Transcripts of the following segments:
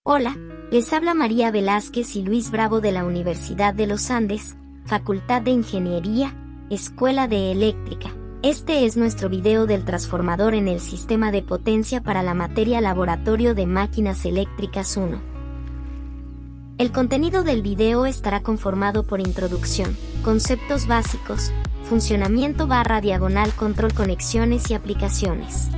Hola, les habla María Velázquez y Luis Bravo de la Universidad de los Andes, Facultad de Ingeniería, Escuela de Eléctrica. Este es nuestro video del transformador en el sistema de potencia para la materia Laboratorio de Máquinas Eléctricas 1. El contenido del video estará conformado por introducción, conceptos básicos, funcionamiento / control, conexiones y aplicaciones.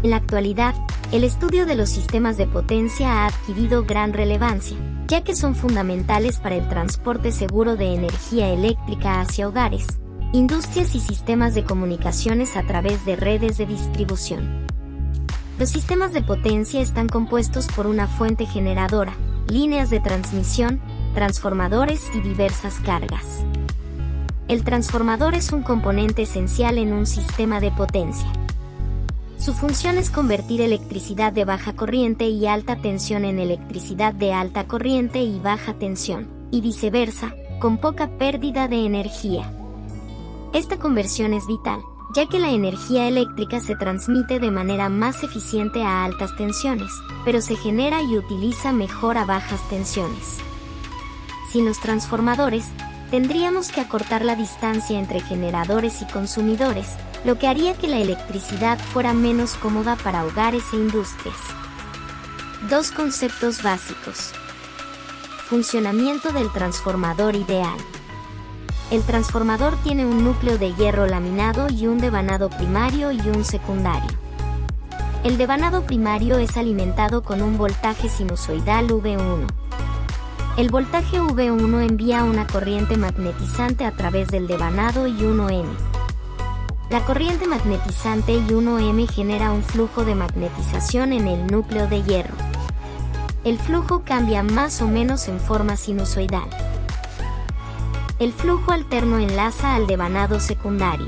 En la actualidad, el estudio de los sistemas de potencia ha adquirido gran relevancia, ya que son fundamentales para el transporte seguro de energía eléctrica hacia hogares, industrias y sistemas de comunicaciones a través de redes de distribución. Los sistemas de potencia están compuestos por una fuente generadora, líneas de transmisión, transformadores y diversas cargas. El transformador es un componente esencial en un sistema de potencia. Su función es convertir electricidad de baja corriente y alta tensión en electricidad de alta corriente y baja tensión, y viceversa, con poca pérdida de energía. Esta conversión es vital, ya que la energía eléctrica se transmite de manera más eficiente a altas tensiones, pero se genera y utiliza mejor a bajas tensiones. Sin los transformadores, tendríamos que acortar la distancia entre generadores y consumidores, lo que haría que la electricidad fuera menos cómoda para hogares e industrias. Dos conceptos básicos. Funcionamiento del transformador ideal. El transformador tiene un núcleo de hierro laminado y un devanado primario y un secundario. El devanado primario es alimentado con un voltaje sinusoidal V1. El voltaje V1 envía una corriente magnetizante a través del devanado I1M. La corriente magnetizante I1M genera un flujo de magnetización en el núcleo de hierro. El flujo cambia más o menos en forma sinusoidal. El flujo alterno enlaza al devanado secundario.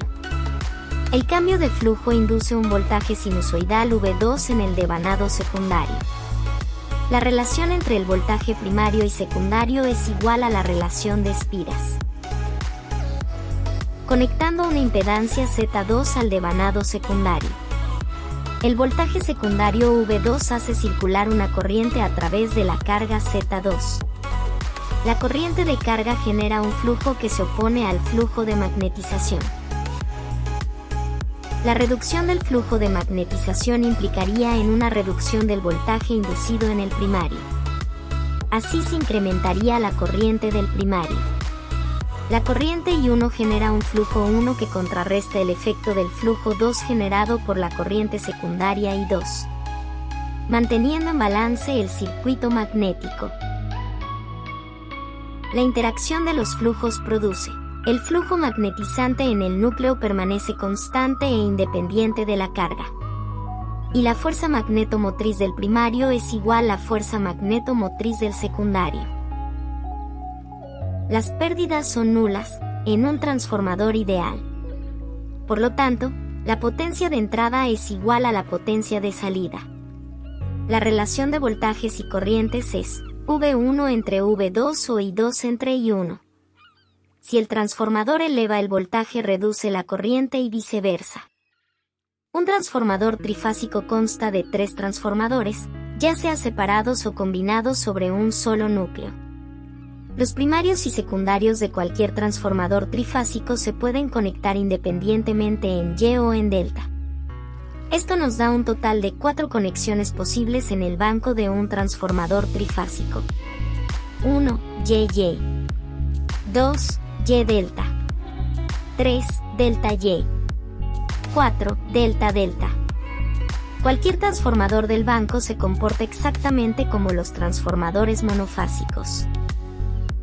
El cambio de flujo induce un voltaje sinusoidal V2 en el devanado secundario. La relación entre el voltaje primario y secundario es igual a la relación de espiras. Conectando una impedancia Z2 al devanado secundario. El voltaje secundario V2 hace circular una corriente a través de la carga Z2. La corriente de carga genera un flujo que se opone al flujo de magnetización. La reducción del flujo de magnetización implicaría en una reducción del voltaje inducido en el primario. Así se incrementaría la corriente del primario. La corriente I1 genera un flujo 1 que contrarresta el efecto del flujo 2 generado por la corriente secundaria I2, manteniendo en balance el circuito magnético. La interacción de los flujos produce. El flujo magnetizante en el núcleo permanece constante e independiente de la carga. Y la fuerza magnetomotriz del primario es igual a la fuerza magnetomotriz del secundario. Las pérdidas son nulas en un transformador ideal. Por lo tanto, la potencia de entrada es igual a la potencia de salida. La relación de voltajes y corrientes es V1 entre V2 o I2 entre I1. Si el transformador eleva el voltaje, reduce la corriente y viceversa. Un transformador trifásico consta de 3 transformadores, ya sea separados o combinados sobre un solo núcleo. Los primarios y secundarios de cualquier transformador trifásico se pueden conectar independientemente en Y o en delta. Esto nos da un total de 4 conexiones posibles en el banco de un transformador trifásico. 1. YY. 2. Y delta. 3. Delta Y. 4. Delta delta. Cualquier transformador del banco se comporta exactamente como los transformadores monofásicos.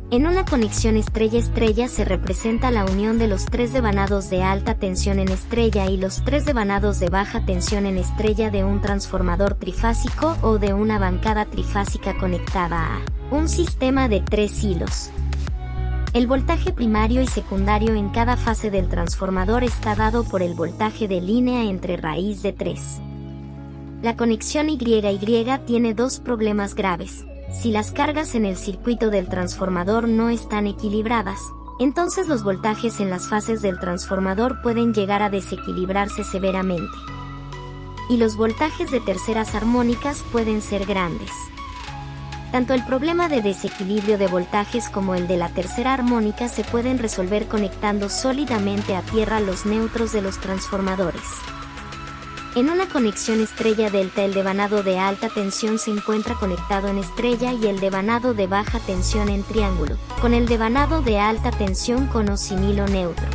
En una conexión estrella-estrella se representa la unión de los 3 devanados de alta tensión en estrella y los 3 devanados de baja tensión en estrella de un transformador trifásico o de una bancada trifásica conectada a un sistema de 3 hilos. El voltaje primario y secundario en cada fase del transformador está dado por el voltaje de línea entre raíz de 3. La conexión YY tiene 2 problemas graves. Si las cargas en el circuito del transformador no están equilibradas, entonces los voltajes en las fases del transformador pueden llegar a desequilibrarse severamente. y los voltajes de terceras armónicas pueden ser grandes. Tanto el problema de desequilibrio de voltajes como el de la tercera armónica se pueden resolver conectando sólidamente a tierra los neutros de los transformadores. En una conexión estrella-delta, el devanado de alta tensión se encuentra conectado en estrella y el devanado de baja tensión en triángulo, con el devanado de alta tensión con o sin hilo neutro.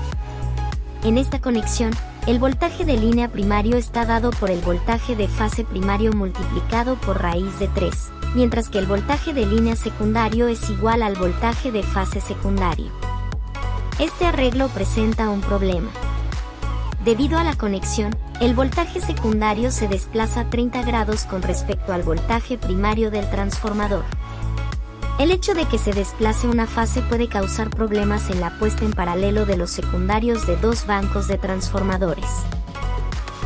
En esta conexión, el voltaje de línea primario está dado por el voltaje de fase primario multiplicado por raíz de 3, mientras que el voltaje de línea secundario es igual al voltaje de fase secundario. Este arreglo presenta un problema. Debido a la conexión, el voltaje secundario se desplaza 30 grados con respecto al voltaje primario del transformador. El hecho de que se desplace una fase puede causar problemas en la puesta en paralelo de los secundarios de dos bancos de transformadores.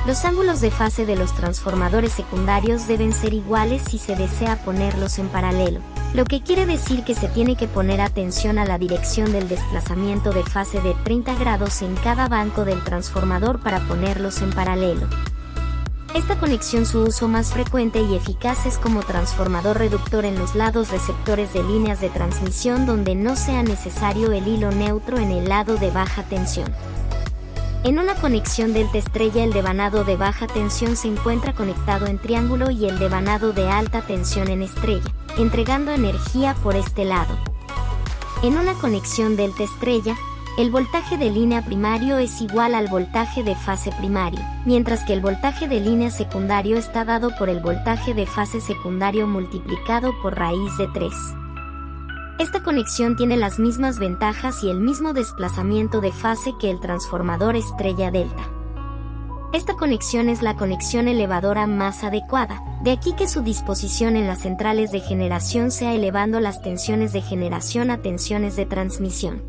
Los ángulos de fase de los transformadores secundarios deben ser iguales si se desea ponerlos en paralelo, lo que quiere decir que se tiene que poner atención a la dirección del desplazamiento de fase de 30 grados en cada banco del transformador para ponerlos en paralelo. Esta conexión, su uso más frecuente y eficaz es como transformador reductor en los lados receptores de líneas de transmisión donde no sea necesario el hilo neutro en el lado de baja tensión. En una conexión delta estrella, el devanado de baja tensión se encuentra conectado en triángulo y el devanado de alta tensión en estrella, entregando energía por este lado. En una conexión delta estrella, el voltaje de línea primario es igual al voltaje de fase primario, mientras que el voltaje de línea secundario está dado por el voltaje de fase secundario multiplicado por raíz de 3. Esta conexión tiene las mismas ventajas y el mismo desplazamiento de fase que el transformador estrella-delta. Esta conexión es la conexión elevadora más adecuada, de aquí que su disposición en las centrales de generación sea elevando las tensiones de generación a tensiones de transmisión.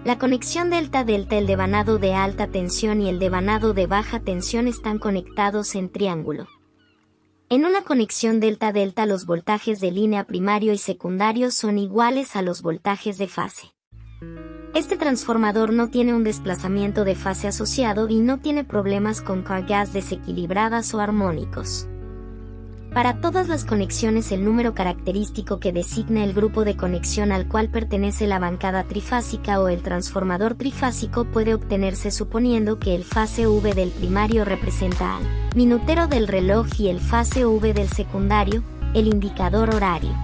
La conexión delta-delta, el devanado de alta tensión y el devanado de baja tensión están conectados en triángulo. En una conexión delta-delta, los voltajes de línea primario y secundario son iguales a los voltajes de fase. Este transformador no tiene un desplazamiento de fase asociado y no tiene problemas con cargas desequilibradas o armónicos. Para todas las conexiones, el número característico que designa el grupo de conexión al cual pertenece la bancada trifásica o el transformador trifásico puede obtenerse suponiendo que el fase V del primario representa al minutero del reloj y el fase V del secundario, el indicador horario.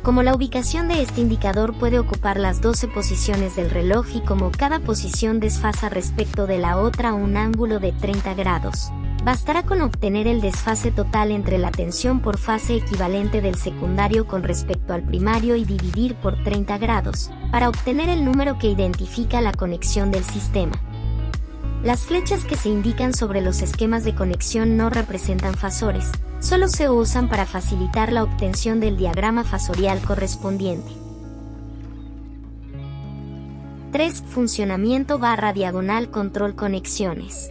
Como la ubicación de este indicador puede ocupar las 12 posiciones del reloj y como cada posición desfasa respecto de la otra un ángulo de 30 grados. Bastará con obtener el desfase total entre la tensión por fase equivalente del secundario con respecto al primario y dividir por 30 grados, para obtener el número que identifica la conexión del sistema. Las flechas que se indican sobre los esquemas de conexión no representan fasores, solo se usan para facilitar la obtención del diagrama fasorial correspondiente. 3. Funcionamiento /diagonal control conexiones.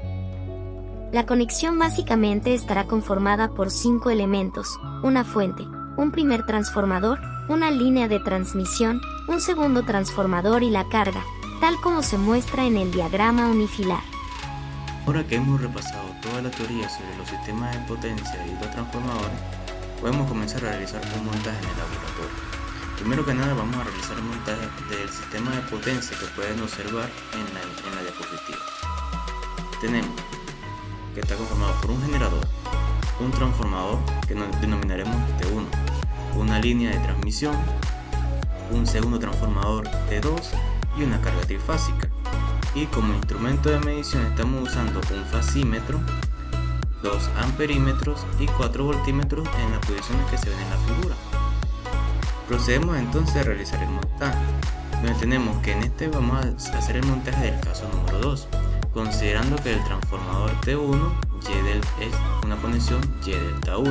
La conexión básicamente estará conformada por 5 elementos: una fuente, un primer transformador, una línea de transmisión, un segundo transformador y la carga, tal como se muestra en el diagrama unifilar. Ahora que hemos repasado toda la teoría sobre los sistemas de potencia y los transformadores, podemos comenzar a realizar un montaje en el laboratorio. Primero que nada vamos a realizar el montaje del sistema de potencia que pueden observar en la diapositiva. Tenemos que está conformado por un generador, un transformador que nos denominaremos T1, una línea de transmisión, un segundo transformador T2 y una carga trifásica. Y como instrumento de medición estamos usando un fasímetro, 2 amperímetros y 4 voltímetros en las posiciones que se ven en la figura. Procedemos entonces a realizar el montaje, donde tenemos que en este vamos a hacer el montaje del caso número 2, considerando que el transformador T1 es una conexión Y delta 1.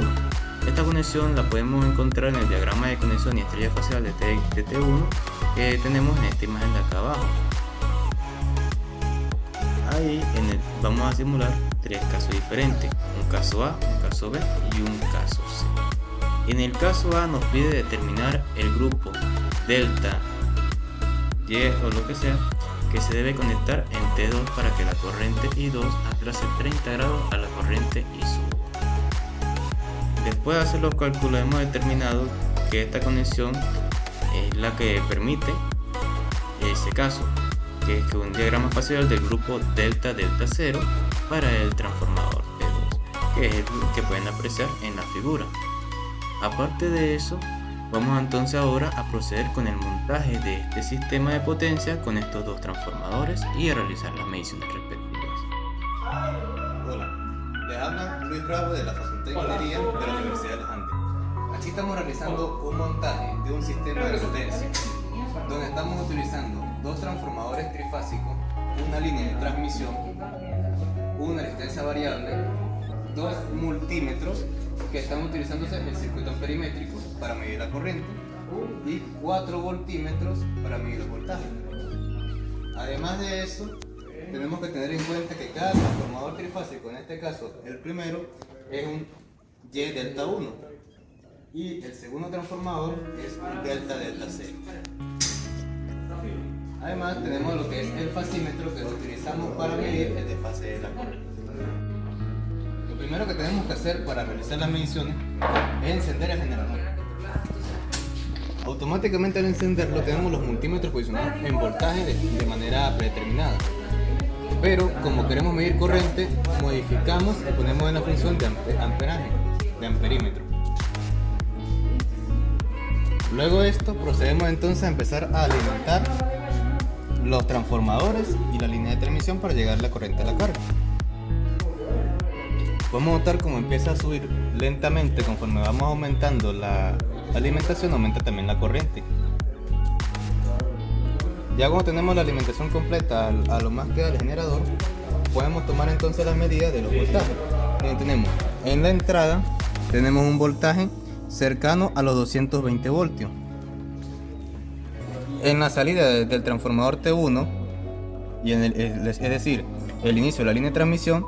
Esta conexión la podemos encontrar en el diagrama de conexión y estrella facial de T1 que tenemos en esta imagen de acá abajo. Ahí vamos a simular 3 casos diferentes: un caso A, un caso B y un caso C. En el caso A nos pide determinar el grupo delta, Y o lo que sea, que se debe conectar en T2 para que la corriente I2 aplace 30 grados a la corriente I1. Después de hacer los cálculos hemos determinado que esta conexión es la que permite ese caso, que es que un diagrama espacial del grupo delta delta 0 para el transformador T2, que es el que pueden apreciar en la figura. Aparte de eso, vamos entonces ahora a proceder con el montaje de este sistema de potencia con estos dos transformadores y a realizar las mediciones respectivas. Hola, les habla Luis Bravo de la Facultad de Ingeniería de la Universidad de los Andes. Aquí estamos realizando un montaje de un sistema de potencia, donde estamos utilizando dos transformadores trifásicos, una línea de transmisión, una resistencia variable, dos multímetros que están utilizándose en el circuito amperimétrico para medir la corriente y 4 voltímetros para medir el voltaje. Además de eso, tenemos que tener en cuenta que cada transformador trifásico, en este caso el primero, es un Y delta 1 y el segundo transformador es un delta delta 0. Además tenemos lo que es el fasímetro, que lo utilizamos para medir el desfase de la corriente. Lo primero que tenemos que hacer para realizar las mediciones es encender el generador. Automáticamente al encenderlo tenemos los multímetros posicionados en voltaje de manera predeterminada. Pero como queremos medir corriente, modificamos y ponemos en la función de amperaje, de amperímetro. Luego de esto procedemos entonces a empezar a alimentar los transformadores y la línea de transmisión para llegar la corriente a la carga. Podemos notar cómo empieza a subir lentamente conforme vamos aumentando la alimentación, aumenta también la corriente. Ya cuando tenemos la alimentación completa a lo más que da el generador, podemos tomar entonces las medidas de los voltajes. Tenemos en la entrada tenemos un voltaje cercano a los 220 voltios. En la salida del transformador T1 y es decir, el inicio de la línea de transmisión,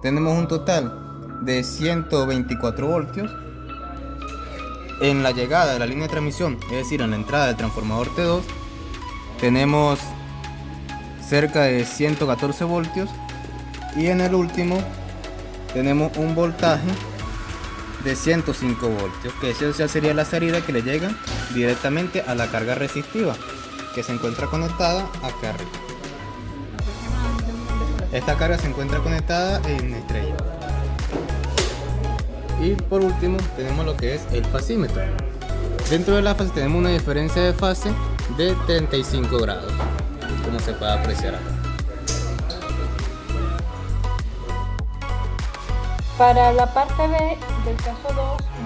tenemos un total de 124 voltios. En la llegada de la línea de transmisión, es decir, en la entrada del transformador T2, tenemos cerca de 114 voltios y en el último tenemos un voltaje de 105 voltios, que esa sería la salida que le llega directamente a la carga resistiva que se encuentra conectada acá arriba. Esta carga se encuentra conectada en estrella. Y por último tenemos lo que es el fasímetro. Dentro de la fase tenemos una diferencia de fase de 35 grados, como se puede apreciar acá. Para la parte B del caso 2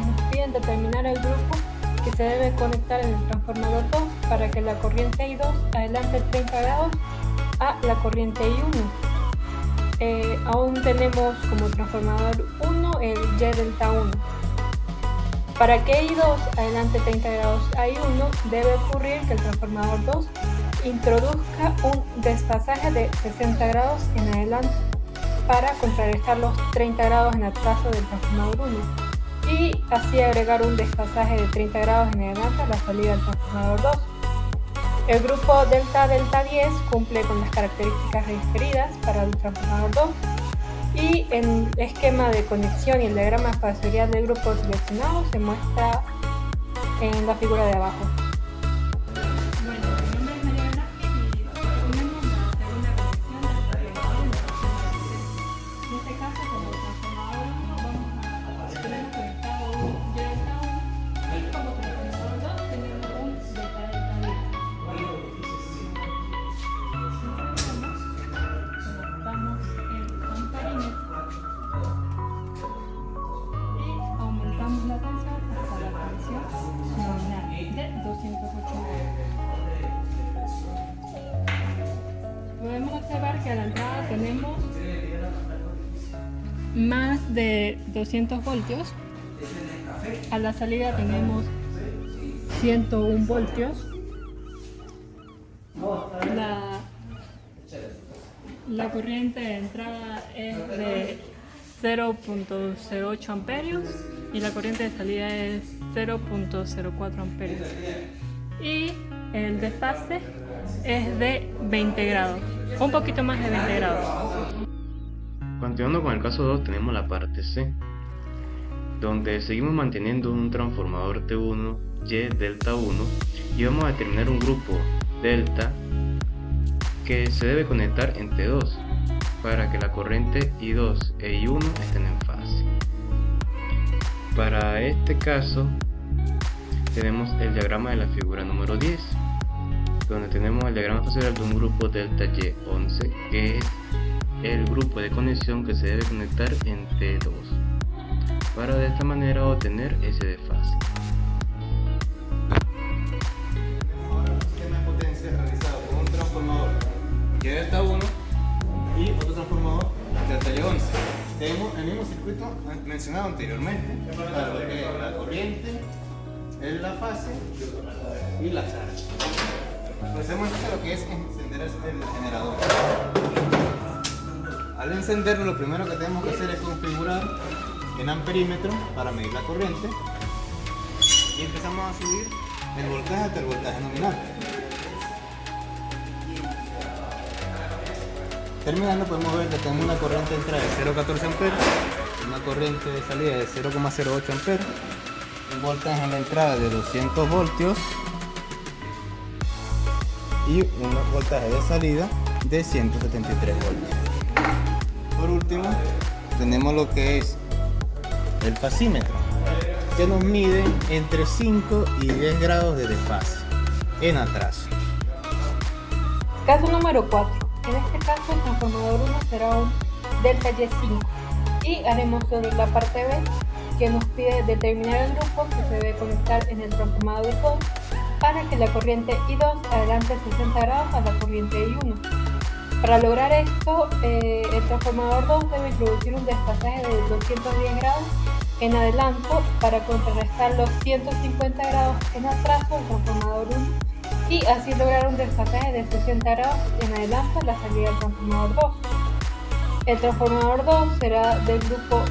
nos piden determinar el grupo que se debe conectar en el transformador 2 para que la corriente I2 adelante 30 grados a la corriente I1. Aún tenemos como transformador 1 el Y delta 1. Para que I2 adelante 30 grados a I1 debe ocurrir que el transformador 2 introduzca un desfasaje de 60 grados en adelante para contrarrestar los 30 grados en atraso del transformador 1 y así agregar un desfasaje de 30 grados en adelante a la salida del transformador 2. El grupo delta delta 10 cumple con las características referidas para el transformador 2 y en el esquema de conexión y el diagrama espacial del grupo seleccionado se muestra en la figura de abajo. Podemos observar que a la entrada tenemos más de 200 voltios, a la salida tenemos 101 voltios, la corriente de entrada es de 0.08 amperios y la corriente de salida es 0.04 amperios y el desfase es de 20 grados, un poquito más de 20 grados. Continuando con el caso 2, tenemos la parte C, donde seguimos manteniendo un transformador T1 Y delta 1 y vamos a determinar un grupo delta que se debe conectar en T2 para que la corriente I2 e I1 estén en fase. Para este caso tenemos el diagrama de la figura número 10, donde tenemos el diagrama facial de un grupo delta Y11 que es el grupo de conexión que se debe conectar en T2 para de esta manera obtener ese desfase. Ahora un sistema de potencia realizado con un transformador Y delta 1 y otro transformador delta Y11. Tenemos el mismo circuito mencionado anteriormente para lo que es la corriente, la fase y la carga. Procedemos a lo que es encender el generador. Al encenderlo, lo primero que tenemos que hacer es configurar en amperímetro para medir la corriente y empezamos a subir el voltaje hasta el voltaje nominal. Terminando, podemos ver que tenemos una corriente de entrada de 0,14 amperes, una corriente de salida de 0,08 amperes, un voltaje en la entrada de 200 voltios y un voltaje de salida de 173 voltios. Por último, tenemos lo que es el fasímetro, que nos mide entre 5 y 10 grados de desfase en atraso. Caso número 4. En este caso el transformador 1 será un delta Y5 y haremos sobre la parte B, que nos pide determinar el grupo que se debe conectar en el transformador 2 para que la corriente I2 adelante 60 grados a la corriente I1. Para lograr esto, el transformador 2 debe introducir un desfasaje de 210 grados en adelanto para contrarrestar los 150 grados en atraso del transformador 1 y así lograr un desfasaje de 60 grados en adelanto a la salida del transformador 2. El transformador 2 será del grupo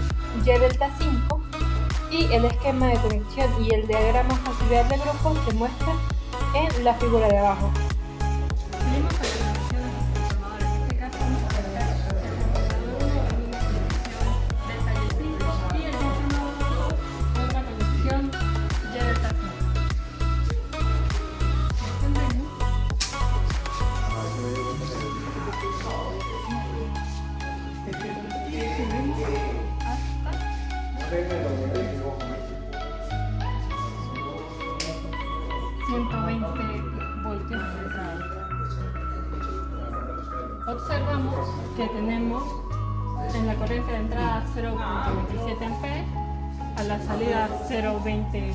Y delta 5 y el esquema de conexión y el diagrama facilidad del grupo se muestra en la figura de abajo. Observamos que tenemos en la corriente de entrada 0.27 amperes, a la salida 0.20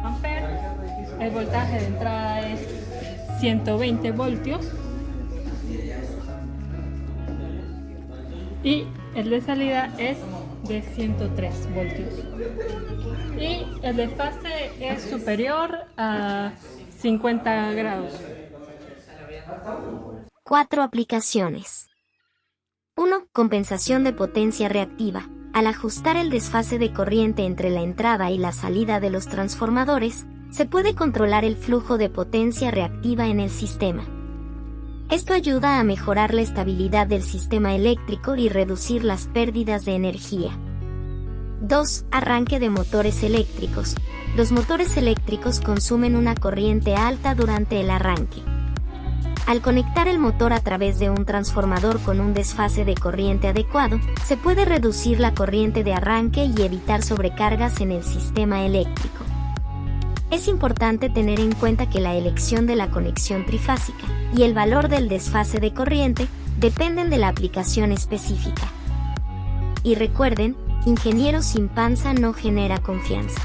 amperes, el voltaje de entrada es 120 voltios y el de salida es de 103 voltios y el desfase es superior a 50 grados. 4 aplicaciones. 1. Compensación de potencia reactiva. Al ajustar el desfase de corriente entre la entrada y la salida de los transformadores, se puede controlar el flujo de potencia reactiva en el sistema. Esto ayuda a mejorar la estabilidad del sistema eléctrico y reducir las pérdidas de energía. 2. Arranque de motores eléctricos. Los motores eléctricos consumen una corriente alta durante el arranque. Al conectar el motor a través de un transformador con un desfase de corriente adecuado, se puede reducir la corriente de arranque y evitar sobrecargas en el sistema eléctrico. Es importante tener en cuenta que la elección de la conexión trifásica y el valor del desfase de corriente dependen de la aplicación específica. Y recuerden, ingeniero sin panza no genera confianza.